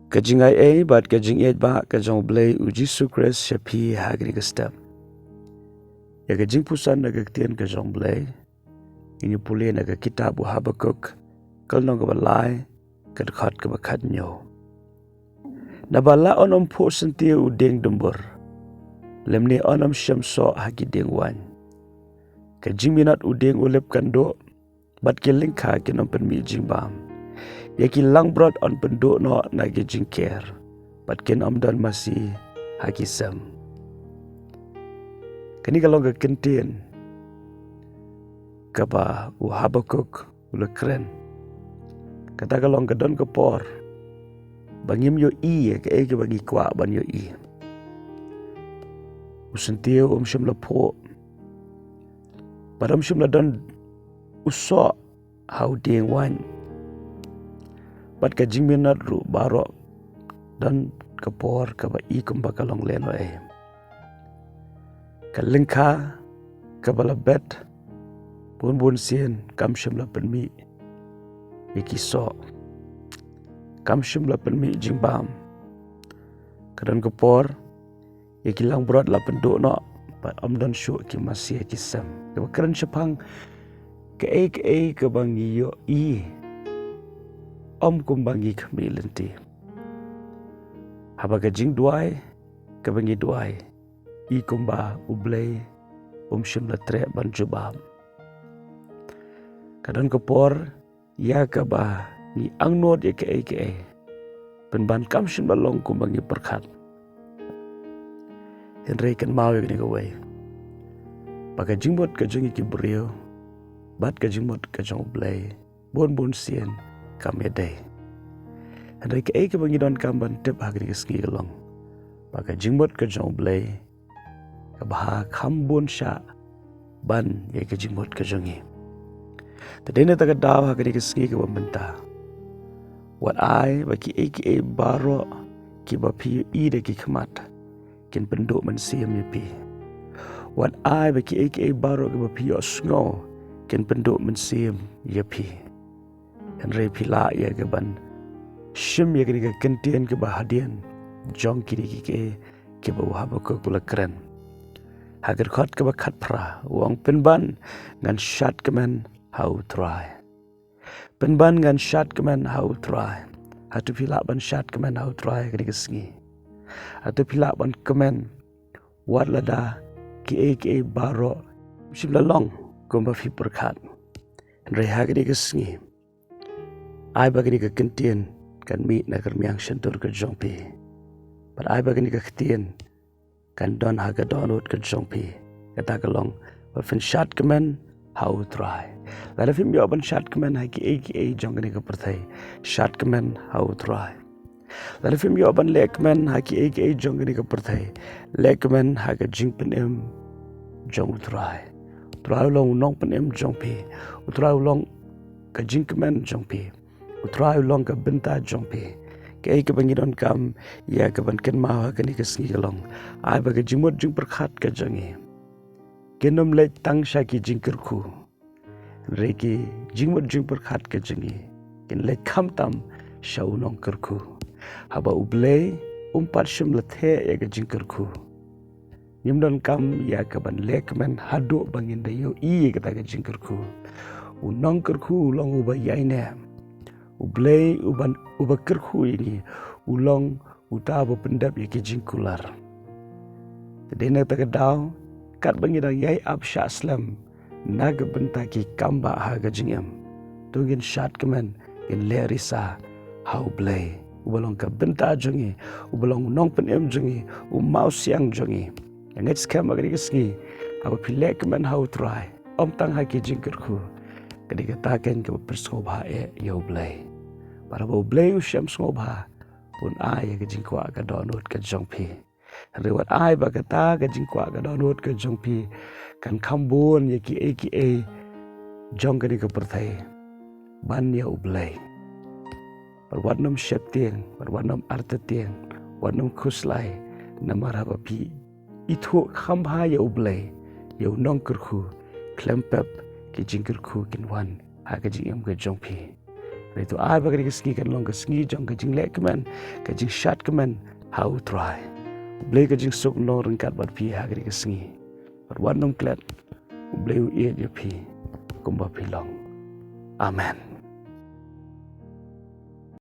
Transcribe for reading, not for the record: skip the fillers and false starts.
Kajingai bat kajing ba kajong blei u Jesu Christ shapi hagni ka step. Ya ka jingpuson na ka ktien kajong blei. Ini puli na ka kitab u Habakuk kalnong ka balai kadkhat ka bakat nyo. Na bala onom po sentia u deng dumbur. Lemni onom syamso hagi deng wan. Kajing minat u deng ulip kando bat ke lingka kinom penmi jingbam. Yaki langbrot on penduk no nagi jingker. Patkin omdan masih hakisam. Kini kalau ke ktien kaba u Habakuk ula keren. Kata kalau ke don kepor. Bangim yo i ke bagi kwa ban yo i. Usentiu syam lapo. Padam syam ladon usok hau deng wan. Bat ka jing minat ru barok dan kepor kaba i kumba kalong leno ka lingka kaba labet bun sien kam shimla penmi yaki so kam shimla penmi jingbam kadan kepor yaki lang brot la penduk no pat omdan syu ki masih ki sam kaba keren syapang ke bangi yo i om kumbangi kami lenti. Haba kajing duai, kabangi duai. I kumba U Blei, syimla tre ban jubam. Kadang kepor, ya kaba ni angnod ya ke. Penban kam syimla long kumbangi perkat. Henry kan mau ya kini kawai. Baka jingbot kajing iki beriu, bat kajingbot kajong U Blei, bun sien. Kami day. Henry ke bangidon kamban tip hagri keski gelong. Baka jingbot ke jong blei. Kabaha kambun sya ban ye ke jingbot ke jongi. Tadena taga daw hagri keski ke bambenta. Wat ai baki eke baro ki bapi i de ki khamat. Kin penduk men siam ye pi. Wat ai baki eke baro ki bapi osngo. Kin penduk men siam ye pi. Henry pila ya ke ban syim ya ke ktien ke bahadian jong kiri ke bawah Habakuk kula keren hagar khot ke bakat pra wong penban ngan shadkmen how try penban ngan shadkmen how try hatu pila ban shadkmen how try ke sengi hatu pila ban kemen wat lada ke baro syim lalong kumba fi perkat Henry hagar ke sengi ai bagi ni ke ktien kan mi na kermiang sentur ke jongpi. But ai bagi ni ke ktien kan don haga donut ke jongpi. Kata kelong wafin shadkmen how try. Lalu film yo ban shadkmen haki jong ni ke perthai. Shadkmen how try. Lalu film yo ban lekmen haki jong ni ke perthai. Lekmen haga jingpen jong try. Try long nong pen jongpi. Try long ke jingkemen jongpi. Utrai ulong ke benta jongpi. Ke bangidon kam ya ke banken maha ke ni kesengi kelong. Ai bagi jimut jing perkat ke jangi. Kenom le tang syaki jing kerku. Reki jimut jing perkat ke jangi. Ken le kam tam syaunong kerku. Haba U Blei umpat syim lethe ya ke jing kerku. Nimdon kam ya ke ban lekmen haduk bangin dayo i kata ke jing kerku. Unong kerku long ubayaine. U Blei uba kerku ini ulong utaba pendap yaki jingkular. Tadena tagadaw kat bangidang yai ab syaslam naga bentaki kamba haga jingam. Tungin shadkmen in lerisa hau Blei. Ubalong ka benta jongi, ubalong nong penem jongi, umau siang jongi. Yang skam agari keski, aba pilekmen hau try. Om tang haki jingkerku. Kadikatakan ke perskobha ya U Blei. Para U Blei usyam skobha pun ai ke jingkwa ka donut ke jongpi. Rewat ai bagata ke jingkwa ka donut ke jongpi kan kambun yaki jong ke perthai. Ban ya U Blei. Perwadnam syaptieng, perwadnam artetieng, wadnam kuslai namara bapi. Itu khambha ya U Blei. Ya nong kerku klempep ke jingkerku kinwan ha ke jingam ke jongpi. Itu ai bagi kesengi kan long kesengi jong kajing lekmen, kajing shadkmen, how try. Blei kajing sok long rengkat bat pi ha kari kesengi. Bat wan nom klet, blei u iya je pi, kumba pi long. Amen.